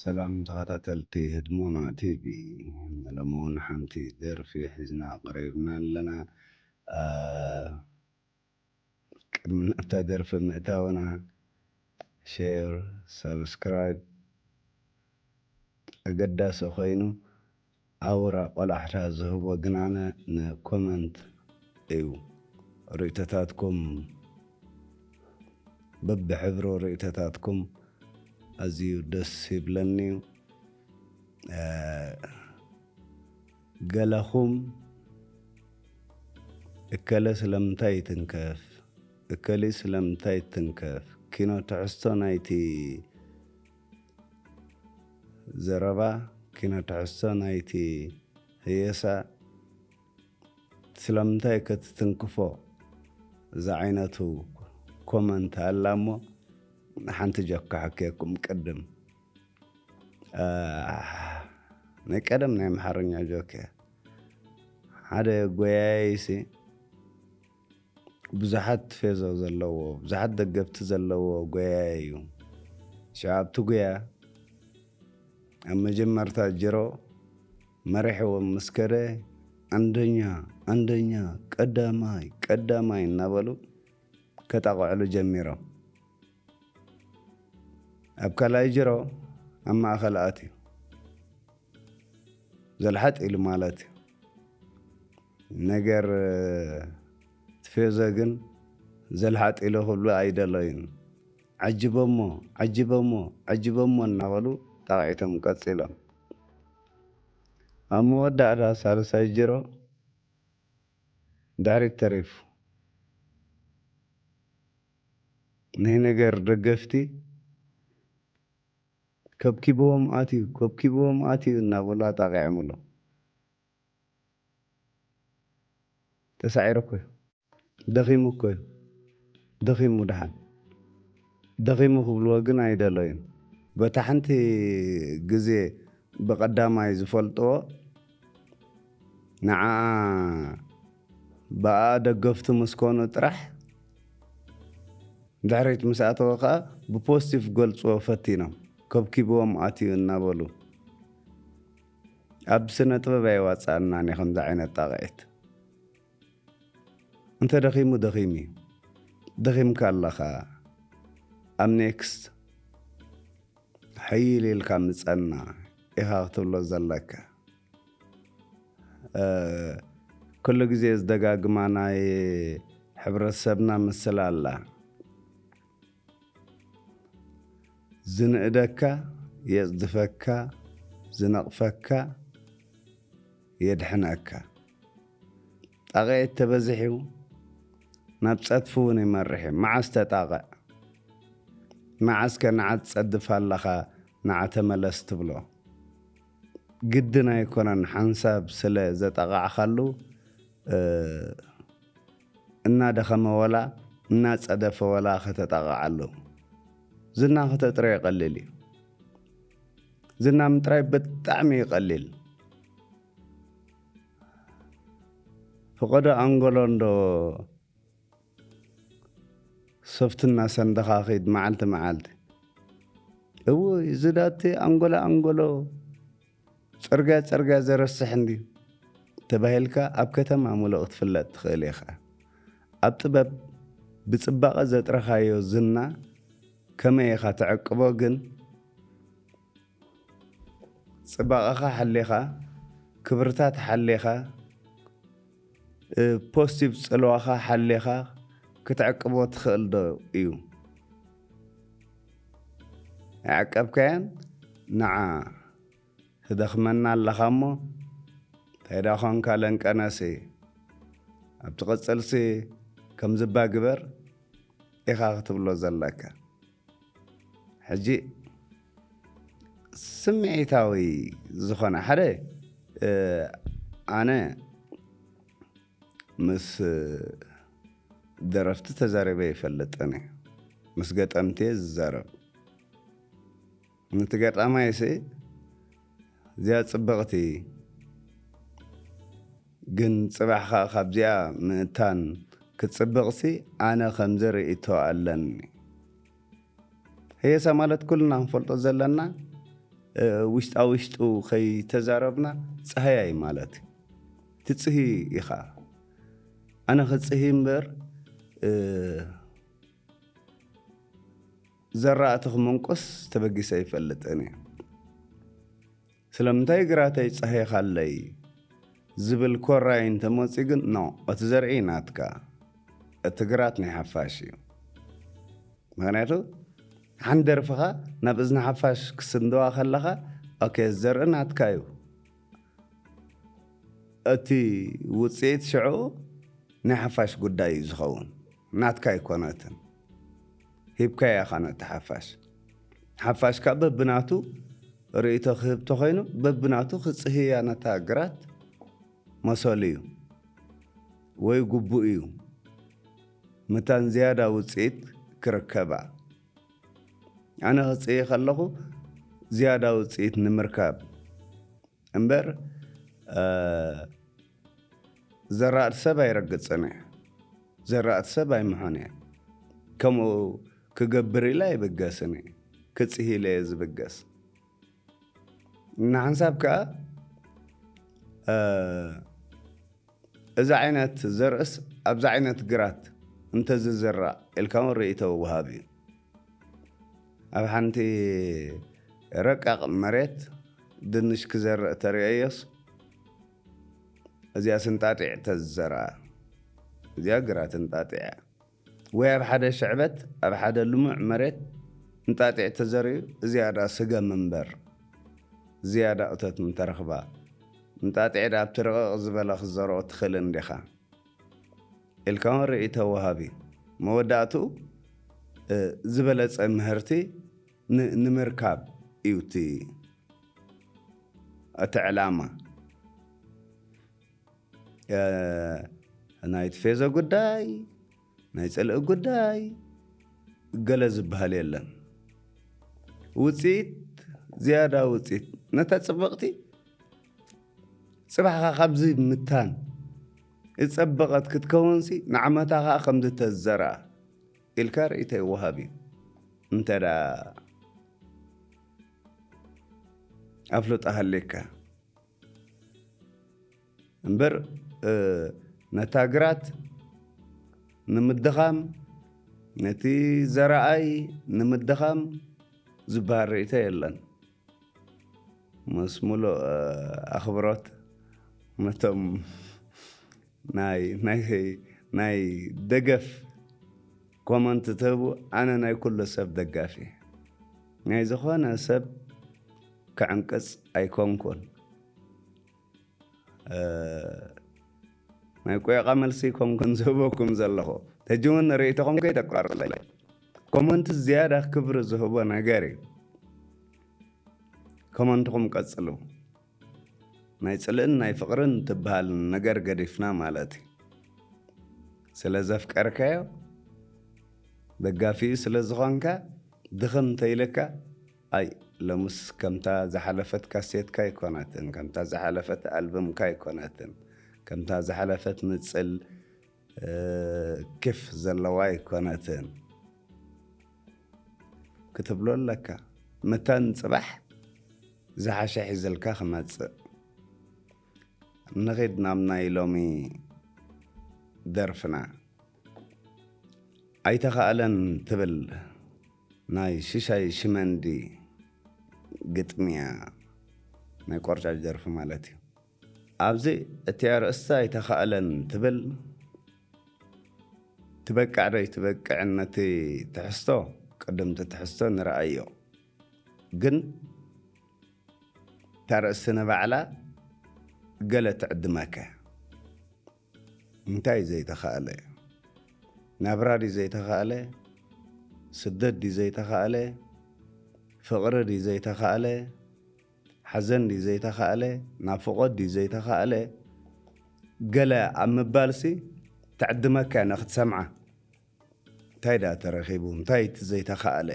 ሰላም ተኸታተልቲ ህድሞና ቲቪ ለመሆን ሓንቲ ደርፊ ሒዝና ቀሪብና ኣለና። ቅድሚ ናብታ ደርፊ ምእታውና ሼር ሰብስክራይብ ኣገዳሲ ኮይኑ ኣውራ ቆላሕታ ዝህቦ ግናነ ንኮመንት እዩ። ርእቶታትኩም በብሕብሮ ርእቶታትኩም ኣዝዩ ደስ ይብለኒ እዩ። ገለኹም እከለ ስለምንታይ ትንከፍ እከሊ ስለምንታይ ትንከፍ ኪኖ ትሕዝቶ ናይቲ ዘረባ ኪኖ ትሕዝቶ ናይቲ ህየሳ ስለምንታይ ከትትንክፎ እዛ ዓይነቱ ኮመንት ኣላ እሞ ሓንቲ ጆካ ሓኬኩም ቅድም ናይ ቀደም ናይ ኣምሓርኛ ጆክ እያ። ሓደ ጎያይሲ ብዙሓት ፌዞ ዘለዎ ብዙሓት ደገፍቲ ዘለዎ ጎያይ እዩ። ኣብቲ ጉያ ኣብ መጀመርታ ጅሮ መሪሕዎም ምስ ከደ አንደኛ ቀዳማይ እናበሉ ከጣቕዕሉ ጀሚሮም ኣብ ካልኣይ ጅሮ ኣብ ማእኸል ኣትዩ ዘልሓጥ ኢሉ ማለት እዩ። ነገር ትፌዞ ግን ዘልሓጥ ኢሉ ክብሉ ኣይደለዩን። ዓጅቦሞ እናበሉ ጣቂዖም ቀፂሎም ኣብ መወዳእታ ሳልሳይ ጅሮ ድሕሪት ተሪፉ ናይ ነገር ደገፍቲ ከብኪብዎም ኣትዩ እናበሉ ኣጣቂዖምሎ ተሳዒሩ እኮ ደኺሙ ድሓን ደኺሙ ክብልዎ ግን ኣይደለዩን። በታ ሓንቲ ግዜ ብቐዳማይ ዝፈልጥዎ ንዓ ብኣ ደገፍቲ ምስ ኮኑ ጥራሕ ድሕሪት ምስ ኣተወ ከዓ ብፖዚቲቭ ገልፅዎ ፈቲኖም ከብኪብዎም ኣትዩ እናበሉ ኣብ ስነ ጥበብ ኣይዋፃእናን ከምዚ ዓይነት ጣቂዒት። እንተ ደኺሙ እዩ ደኺምካ ኣለኻ ኣብ ኔክስት ሕይል ኢልካ ምፀና ኢኻ ክትብሎ ዘለካ። ኩሉ ግዜ ዝደጋግማ ናይ ሕብረተሰብና ምስል ኣላ ዝንእደካ የፅድፈካ ዝነቕፈካ የድሕነካ። ጣቂዒት ተበዚሒው ናብ ፀጥፊ እውን ይመርሕ እዩ። መዓዝ ተጣቕዕ መዓዝከ ንዓ ትፀድፍ ኣለኻ ንዓ ተመለስ ትብሎ ግድን ኣይኮነን። ሓንሳብ ስለ ዘጠቓዕኻሉ እናደኸመ ወላ እናፀደፈ ወላ ከተጠቓዓሉ ዝና ክተጥረዮ ይቐልል እዩ። ዝና ምጥራይ ብጣዕሚ ይቐሊል። ፍቐዶ ኣንጎሎ እንዶ ሶፍትና ሰንደኻ ኺድ መዓልቲ እውይ ዝዳቲ ኣንጎሎ ፅርግያ ዘረስሕ እንዲ ተባሂልካ ኣብ ከተማ ሙሉእ ክትፍለጥ ትኽእል ኢኻ። ኣብ ጥበብ ብፅባቐ ዘጥረኻዮ ዝና ከመይ ኢኻ ትዕቅቦ? ግን ፅባቐኻ ሓሊኻ ክብርታት ሓሊኻ ፖዚቲቭ ፅልዋኻ ሓሊኻ ክትዕቅቦ ትኽእል ዶ እዩ? ኣይዓቀብካያን ንዓ ትደኽመና ኣለኻ እሞ እንታይዳ ኾንካ ለንቀነሲ ኣብቲ ቕፅልሲ ከም ዝባ ግበር ኢኻ ክትብሎ ዘለካ። ሕጂ ስምዒታዊ ዝኾነ ሓደ ኣነ ምስ ደረፍቲ ተዛሪበ ይፈልጥን እየ ምስ ገጠምቲ ዝዛረብ ነቲ ገጣማይሲ እዚኣ ፅብቕቲ ግን ፅባሕኻ ካብዚኣ ምእታን ክትፅብቕሲ ኣነ ከምዚ ርእይቶ ኣለኒ። ህየሳ ማለት ኩልና ክንፈልጦ ዘለና ውሽጣ ከይተዛረብና ፀሃያይ ማለት ትፅሂ ኢኻ ኣነ ክፅሂ እምበር ዘራእቲ ክመንቆስ ተበጊሰ ይፈልጥን እየ ስለምንታይ ግራተይ ፀሂኻለይ ዝብል ኮራይ እንተመፂ ግን ኖ እቲ ዘርኢ ናትካ እቲ ግራት ናይ ሓፋሽ እዩ ምክንያቱ ሓንደርፍኻ ናብ እዝኒ ሓፋሽ ክስንድዋ ከለኻ ኦኬ ዘርኢ ናትካ እዩ እቲ ውፅኢት ሽዑ ናይ ሓፋሽ ጉዳይ እዩ ዝኸውን ናትካ ይኮነትን ሂብካ ኢኻ ነቲ ሓፋሽ ከዓ በብናቱ ርእቶ ክህብቶ ኮይኑ በብናቱ ክፅህያ ነታ ግራት መሰል እዩ ወይ ጉቡእ እዩ ምታን ዝያዳ ውፅኢት ክርከባ ኣነ ክፅሂ ከለኹ ዝያዳ ውፅኢት ንምርካብ እምበር ዘራእቲ ሰብ ኣይረግፅን እየ ዘራእቲ ሰብ ኣይምሖን እየ ከምኡ ክገብር ኢለ ኣይብገስን እየ ክፅሂ ኢለ እየ ዝብገስ ንሓንሳብ ከዓ እዚ ዓይነት ዘርእስ ኣብዛ ዓይነት ግራት እንተዝዝራእ ኢልካ እውን ርእቶ ውሃብ እዩ ኣብ ሓንቲ ረቃቕ መሬት ድንሽ ክዘርእ ተርእየስ እዚኣ ስንጣጢዕ ተዝዘርአ እዚኣ ግራት እንጣጢዕ ወይ ኣብ ሓደ ሽዕበት ኣብ ሓደ ልሙዕ መሬት እንጣጢዕ ተዘርዩ ዝያዳ ስገም እምበር ዝያዳ እቶት እንተረኽባ እንጣጢዕ ዳ ኣብቲ ርቕቕ ዝበለ ክዘርኦ ትኽእል እንዲኻ ኢልካ እውን ርእቶ ውሃብ እዩ መወዳእትኡ ዝበለፀ ምህርቲ ንምርካብ እዩ እቲ ዕላማ ናይ ትፌዞ ጉዳይ ናይ ፅልኢ ጉዳይ ገለ ዝበሃል የለን ውፅኢት ዝያዳ ውፅኢት ነታ ፅብቕቲ ፅባሕኻ ካብዚ ምታን እፀበቐት ክትከውንሲ ንዓመታ ከዓ ከምዚ ተዘርአ ኢልካ ርእቶ ይወሃብ እዩ እንተዳ ኣፍሉጣ ሃሌካ እምበር ነታ ግራት ንምድኻም ነቲ ዘረኣይ ንምድኻም ዝበሃል ርእቶ የለን ምስ ሙሉእ ኣኽብሮት ነቶም ናይ ደገፍ ኮመንት ትህቡ ኣነ ናይ ኩሉ ሰብ ደጋፊ ናይ ዝኾነ ሰብ ክዕንቅፅ ኣይኮንኩን ናይ ቆየቓ መልሲ ኮንኩን ዝህበኩም ዘለኹ ሕጂ እውን ርእቶኹም ከይተቋርለይ ኮመንት ዝያዳ ክብሪ ዝህቦ ነገር እዩ ኮመንትኩም ቀፅሉ ናይ ፅልእን ናይ ፍቕርን ትበሃል ነገር ገዲፍና ማለት እዩ ስለ ዘፍቀርካዮ ደጋፊ ስለ ዝኾንካ ድኽም ተይልካ ኣይ ለሙስ ከምታ ዝሓለፈት ካሴትካ ይኮነትን ከምታ ዝሓለፈት ኣልበምካ ይኮነትን ከምታ ዝሓለፈት ምፅል ክፍ ዘለዋ ይኮነትን ክትብሎ ኣለካ ምታን ፅባሕ ዝሓሸ ሒዘልካ ክመፅእ ንኸይድ ናብ ናይ ሎሚ ደርፍና ኣይተኸኣለን ትብል ናይ ሽሻይ ሽመንዲ ግጥምያ ናይ ቆርጫጭ ደርፊ ማለት እዩ ኣብዚ እቲ ኣርእስታ ኣይተኸኣለን ትብል ትበቃዕ ዶ ይትበቅዕ ነቲ ትሕዝቶ ቅድምቲ ትሕዝቶ ንረአዮ ግን ታርእስቲ ንባዕላ ገለ ትዕድመከ እንታይ ዘይተኸኣለ ናብራ ዲ ዘይተኸኣለ ስደት ዲ ዘይተኸኣለ ፍቕሪ ዲ ዘይተኸኣለ ሓዘን ዲ ዘይተኸኣለ ናፍቖት ዲ ዘይተኸኣለ ገለ ኣብ ምባልሲ ትዕድመከ ንኽትሰምዓ እንታይ ዳ ተረኺቡ እንታይ እቲ ዘይተኸኣለ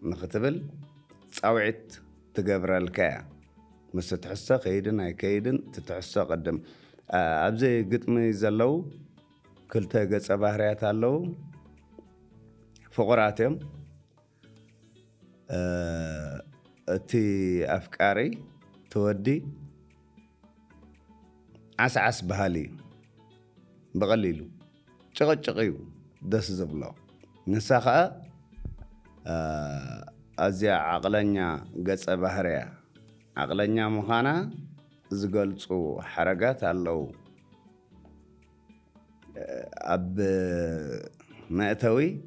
ንኽትብል ፃውዒት ትገብረልካ እያ ምስ ትሕዝቶ ከይድን ኣይከይድን ትትሕዝቶ ቅድም ኣብዚ ግጥሚ ዘለው ክልተ ገፀ ባህርያት ኣለው ፍቑራት እዮም أتي أفكاري تودي عسعس بهالي بغليلو شغيو دس زبلو نساخة أزيا عقلنيا قصة بحرية عقلنيا مخانا زقلتو حركات اللو أب مأتوي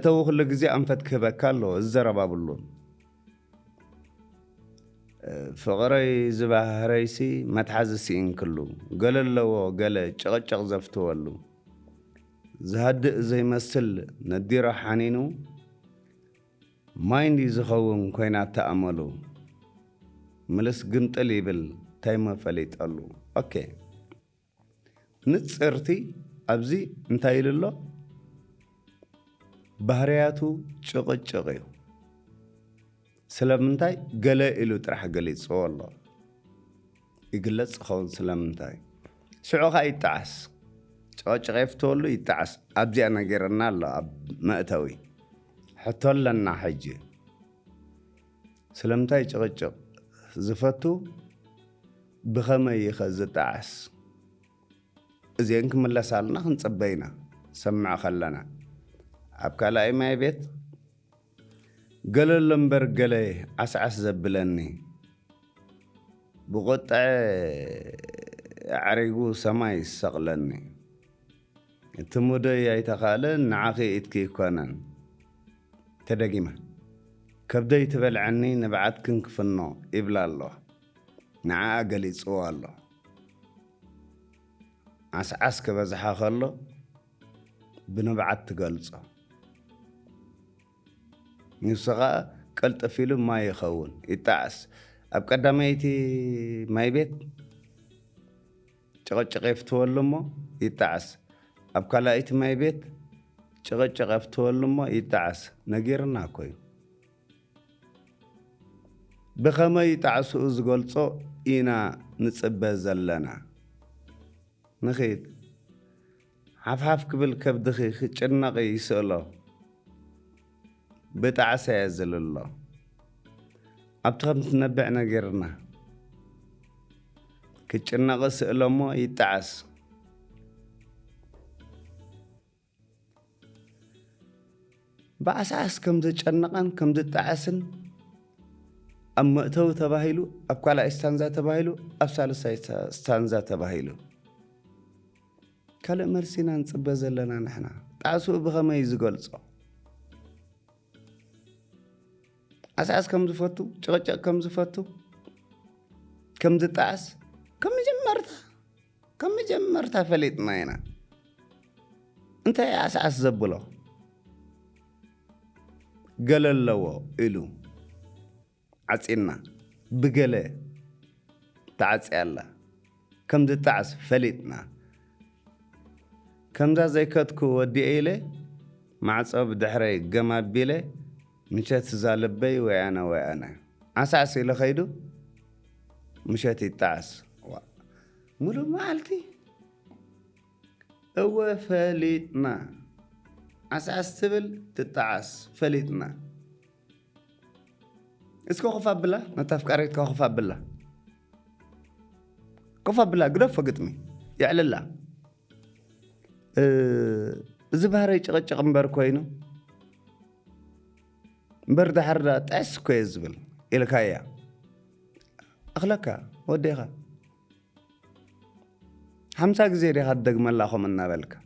كل جزء أنفت كبكالو الزربا بلون فغري زبا هريسي ما تحزسين كله قال اللو قال شغل زفتو ولو زهد زي مسل ندير حنينو ما عندي زخون كوينات تأملو ملس قمت ليبل تايما فليت قالو اوكي نتصرتي أبزي انتايل الله بهرياتو شغيو سلامنتاي قلا إلو ترح قليت والله يقلت خون سلامنتاي سعوها يتعس شغيف تولو يتعس أبزي أنا قرنا الله مأتوي حتى لنا حجي سلامتاي شغيو زفتو بخما يخز تعس زين كمل سالنا خنصبينا سمع خلنا أبكالا ما بيت قال اللمبر قالي عسعس زبلني بقطع عريقو سماي سقلني تمودي يتخالن نعاقي اتكي كونن تدقيمة كبدا يتبل عني نبعت كنك فنو إبلا الله نعا قالي سوى الله عسعس كبزحا خلو بنبعت تقلصه نسخة قلت فيلم ما يخون يتعس أبقداميتي ماي بيت شغف تولمو يتعس أبقلايتي ماي بيت شغف تولمو يتعس نغيرنا كوي بخما يتعسو زغلصو إنا نصبه زلنا نخيد حفحف قبل كبدخي خچنقي يسألو بتعسى يزل الله أبتغم تنبعنا غيرنا كتشنا سألو ما يتعس بأساس كم تشنقن كم تتعسن أما تو تباهيلو أبقى استانزا تباهيلو أبسال استانزا تباهيلو كلا مرسينا نصب زلنا نحنا تعسو بغما يزقلصو أساس كم زفتو شغل كم زفتو كم زتعس كم جمرتها فليتنا هنا انت يا أساس زبلو قال اللو إلو عسينا بقلة تعس الله كم زتعس فليتنا كم ذا زي كتكو ودي إلي مع صوب دحري قما بيلي مشات زالبي وأنا عساسي لخيدو مشات يتعس مولو مالتي هو فليتنا عساس تبل تتعس فليتنا اسكو خفا بالله نتفكريت خفا بالله قدف قدمي يعلى الله زبهري چقچق مبر كوينو برد حرة تأس كويس بل إلكايا أخلاقها وديها 50 جزء ريحة دق ملاخو منا بالك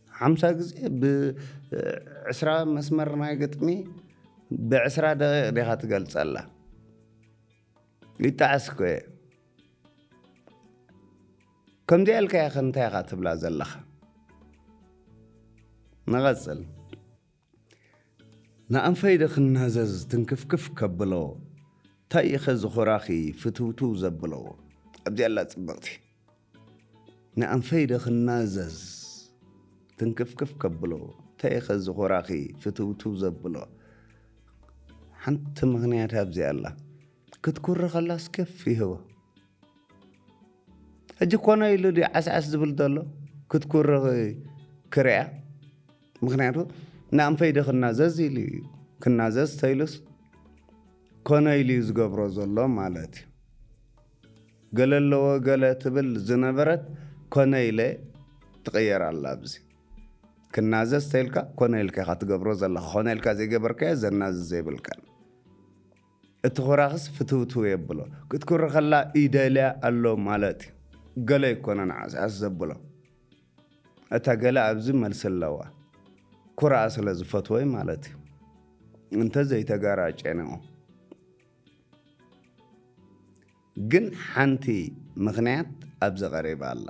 50 جزء بعسرة مسمر ما يقطمي بعسرة دقيقة ريحة تقلص الله يتعس كوي كم دي الكايا خنتايا خاتب لا زلخ نغسل نعم فايدة خنازز تنكفكف كبلو تايخ زخراخي فتوتو زبلو أبدي الله تبغتي نعم فايدة خنازز تنكفكف كبلو تايخ زخراخي فتوتو زبلو حنت مغنيات أبدي الله كتكون خلاص كفي هو أجي كوانا يلو عسعس زبل دالو كتكون كريع مغنياتو نعم فايدة خنازز اللي ክናዘዝ ተይሉስ ኮነ ኢሉ ዝገብሮ ዘሎ ማለት እዩ ገለ ኣለዎ ገለ ትብል ዝነበረት ኮነ ኢለ ትቕየር ኣላ ኣብዚ ክናዘዝ ተይልካ ኮነ ኢልካ ኢኻ ትገብሮ ዘለኻ ኮነ ኢልካ ዘይገበርካዮ ዘናዝዝ ዘይብልካ እቲ ኩራኽስ ፍትውትው የብሎ ክትኩሪ ከላ ኢደልያ ኣሎ ማለት እዩ ገለ ይኮነን ዓስዓስ ዘብሎ እታ ገለ ኣብዚ መልሲ ኣለዋ ኩርኣ ስለ ዝፈትወይ ማለት እዩ እንተዘይተጋራጨነኦ ግን ሓንቲ ምኽንያት ኣብዚ ቀሪባ ኣላ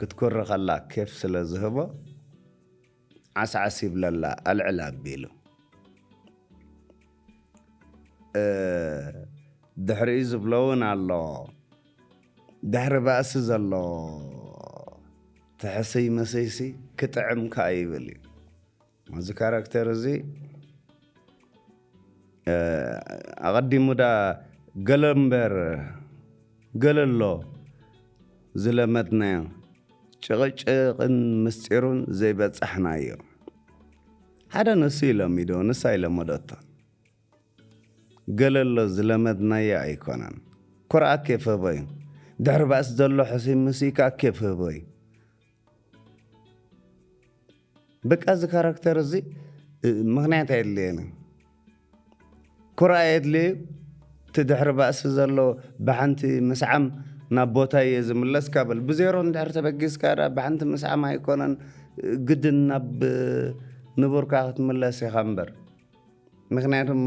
ክትኩሪ ከላ ኬፍ ስለ ዝህቦ ዓስዓስ ይብለላ ኣልዕል ኣቢሉ ድሕሪኡ ዝብሎ እውን ኣሎ ድሕሪ ባእሲ ዘሎ ትሕሰይ መሰይሲ ክጥዕምካ ይብል እዩ እዚ ካራክተር እዚ ኣቐዲሙ ዳ ገለ እምበር ገለ ኣሎ ዝለመድናዮ ጭቕጭቕን ምስጢሩን ዘይበፅሕናዮ ሓደ ንሱ ኢሎሚዶ ንሳ ኢሎሞዶቶ ገለ ኣሎ ዝለመድናዮ ኣይኮነን ኩርኣ ኬፍህቦ እዩ ድሕሪ ባእሲ ዘሎ ሕሰይ መሲካ ኬፍህቦ እዩ በቃ እዚ ካራክተር እዚ ምኽንያት የድልየኒ ኩርኣ የድልዩ እቲ ድሕሪ ባእሲ ዘሎ ብሓንቲ ምስዓም ናብ ቦታ እየ ዝምለስ ካብል ብዜሮ እንድሕር ተበጊስካ ብሓንቲ ምስዓም ኣይኮነን ግድን ናብ ንቡርካ ክትምለስ ኢኻ እምበር ምክንያቱም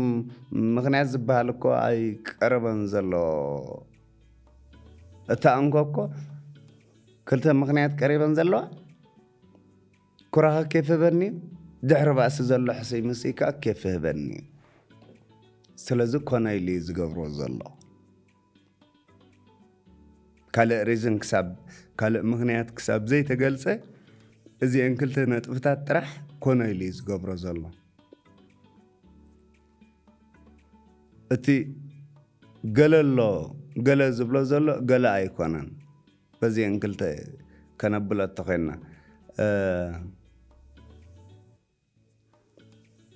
ምክንያት ዝበሃል እኮ ኣይቀረበን ዘሎ እታ እንኮ ክልተ ምክንያት ቀሪበን ዘለዋ ኩራኻ ኬፍህበኒ ድሕሪ ባእሲ ዘሎ ሕሰይ መሲካ ኬፍህበኒ ስለዚ ኮነ ኢሉ ዝገብሮ ዘሎ ካልእ ሪዝን ክሳብ ካልእ ምክንያት ክሳብ ዘይተገልፀ እዚአን ክልተ ነጥብታት ጥራሕ ኮነ ኢሉ ዝገብሮ ዘሎ እቲ ገለ ኣሎ ገለ ዝብሎ ዘሎ ገለ ኣይኮነን በዚአን ክልተ ከነብለቶ ኮይና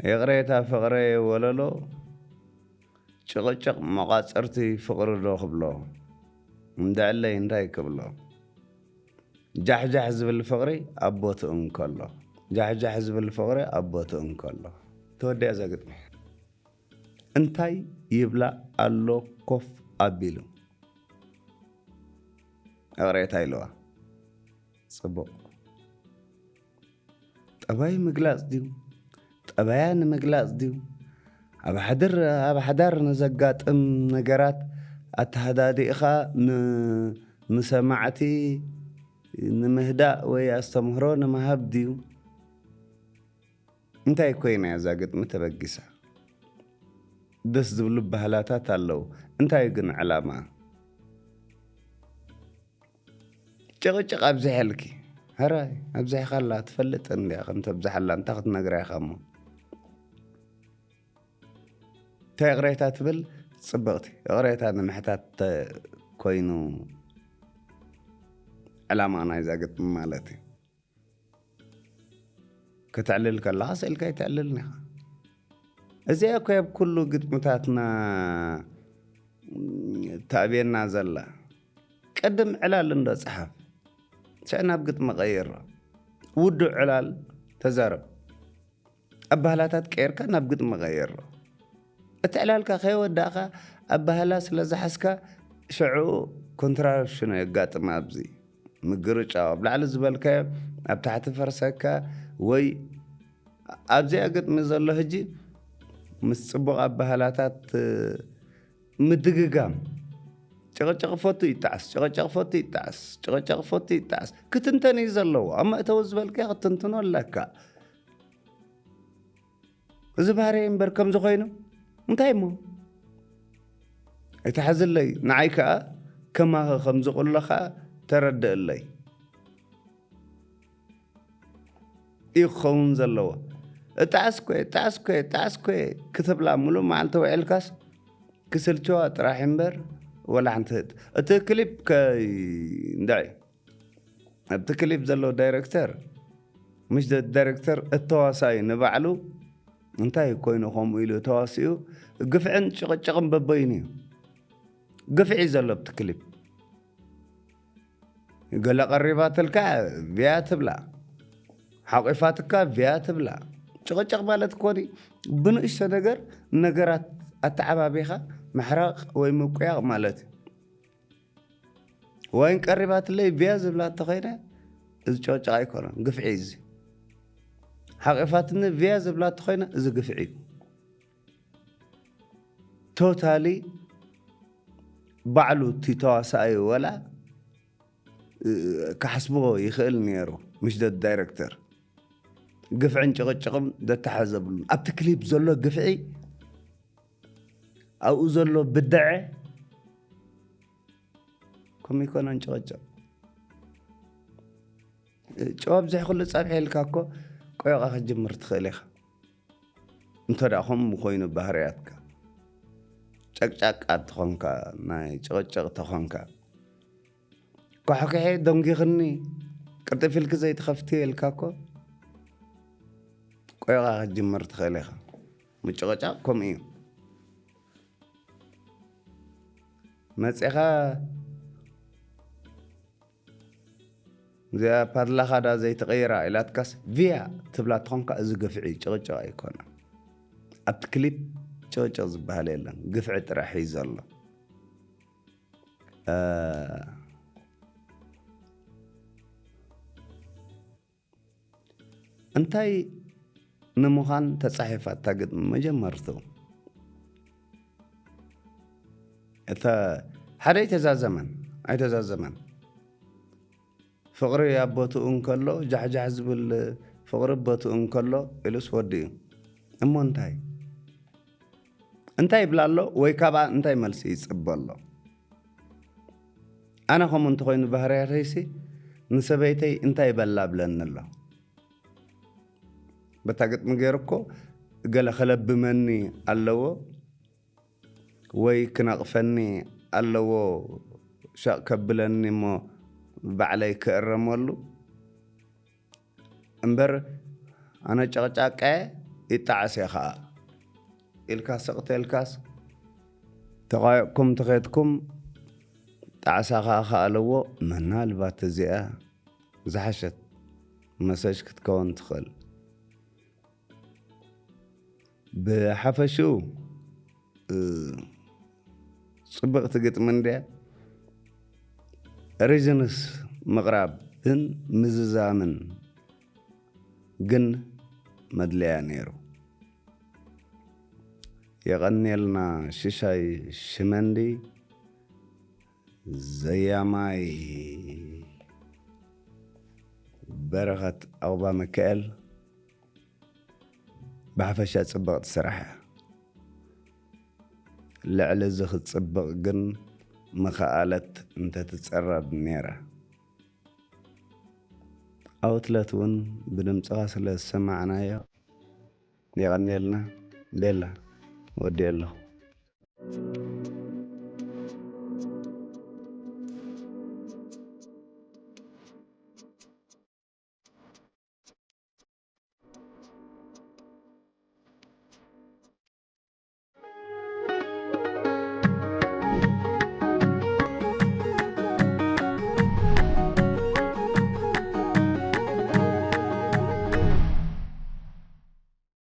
የቕሬታ ፍቕረ ወለሎ ጭቕጭቕ መቓፀርቲ ፍቕሪ ዶ ክብሎ እንዳዕለይ እንታይ ክብሎ ጃሕጃሕ ዝብል ፍቕሪ ኣቦትኡ እንከሎ ጃሕጃሕ ዝብል ፍቕሪ ኣቦትኡ እንከሎ ተወዲያ ዘግጥሚ እንታይ ይብላ ኣሎ ኮፍ ኣቢሉ የቕሬታ ኢለዋ ጽቡቕ ጠባይ ምግላፅ ድዩ ጠባያ ንምግላፅ ድዩ ኣብ ሓዳር ንዘጋጥም ነገራት ኣተሃዳዲእኻ ንሰማዕቲ ንምህዳእ ወይ ኣስተምህሮ ንምሃብ ድዩ እንታይ ኮይና እዛ ግጥሚ ተበጊሳ ደስ ዝብሉ ባህላታት ኣለው እንታይ ግን ዕላማ ጭቕጭቕ ኣብዝሐልኪ هراي أبزح خلا تفلت إني أخنت أبزح الله أنت أخذ نقرأ خامو تاي قريتها تبل صبغتي قريتها أنا محتاج كوينو علامة أنا إذا قلت مالتي كتعللك الله أسألك يتعللني إزاي أكو يب كله قد متاتنا تابينا زلا قدم علال عنده صحف شأنها بقت مغير ودو علال تزارب أبهالاتات كيركا نبقت مغير اتعلالك خي وداخا أبهالا سلازحسكا شعو كونتراشنو يقات ما أبزي مقرشا بلعل زبالكا أبتحت فرسكا وي أبزي أقت مزالو هجي مصبغ أبهالاتات مدققام ጨቀጨቅ ፎቶ ይጣስ ጨቀጨቅ ፎቶ ይጣስ ጨቀጨቅ ፎቶ ይጣስ ክትንተን ይዘለው አማ ተወዝበልከ ክትንተን ወላካ እዚ ባህሪ እምበር ከም ዝኾይኑ እንታይ ሞ እተሐዝለይ ንዓይካ ከማ ከም ዝቆለኻ ተረድእለይ ይኸውን ዘለዎ እጣስኮ ክትብላ ሙሉ ማዓልተ ውዕልካስ ክስልቸዋ ጥራሕ እምበር ولا عنتهد الكليب داعي الكليب زلو دايركتر مش ده الدايركتر التواصاي نبعلو እንታይ ኮይኑ ከምኡ ኢሉ ተዋሲኡ ግፍዕን ጭቕጭቕን በበይኑ እዩ ግፍዒ ዘሎ ኣብቲ ክሊፕ ገለ ቀሪባትልካ ቪያ ትብላ ሓቂፋትካ ቪያ ትብላ ጭቕጭቕ ማለት ኮኒ ብንእሽቶ ነገራት ኣተዓባቢኻ ምሕራቕ ወይ ምቁያቕ ማለት እዩ ወይን ቀሪባትለይ ቪያ ዝብላ እንተኾይነ እዚ ጭቕጭቕ ኣይኮነን ግፍዒ እዚ ሓቂፋትኒ ቪያ ዝብላ እንተኾይነ እዚ ግፍዒ እዩ ቶታሊ ባዕሉ እቲ ተዋሳኣይ ወላ كحسبه يخيل نيرو مش ده الدايركتور قفع ጭቕጭቕም دتحزبل ابت كليب زلو قفعي او زلو بدع كم يكون ጭቕጭቕ جواب زي كل صبح لكاكو قيقا خجمر تخيلخ انت داخم خوين بحرياتك ጨቅጨቅ አትኾንካ ናይ ጭቕጭቕ ተኾንካ كحكي دونجيخني قرطي في الكزي تخفتي الكاكو قيغا جمرت خليخا مچقچا كوم ايو مصيخا زي بادلاخا دا زي تغيرا الاتكاس فيا تبلا تخونكا از قفعي ጭቕጭቕ ايكون ابت كليب ጭቕጭቕ زبهال يلن قفعي راح يزل انتاي نموخان تصحيفات تاقد مجمرتو اتا حدا يتزازمن ايتزازمن فقري يابوتو انكلو جحجح زبل فقري بوتو انكلو الوس ودي امو انتاي بلالو ويكابا انتاي ملسي يصبالو انا خم انتو خوين بحرية ريسي نسبيتي انتاي بلا بلنلو بتاقت مغيركو قال خلب مني اللو وي كنقفني اللو شاق كبلني مو بعلي كرمولو امبر انا ጨቕጫቃ يتعسي خا الكاس سقط الكاس تقايكم تخيتكم تعسا خا لو منال بات زيا زحشت مساج كتكون تخل بحفشو صبغت قط من ده ريزنس مغرب بن مززامن جن مدليا نيرو يغني لنا شيشاي شمندي زياماي برغت أوبا مكال بحفشة تصبغت الصراحة لعل زخت تصبغ قن مخالت انت تتسرب نيرة أو تلاتون بنمتغاس اللي سمعنا يغني لنا ليلة ودي الله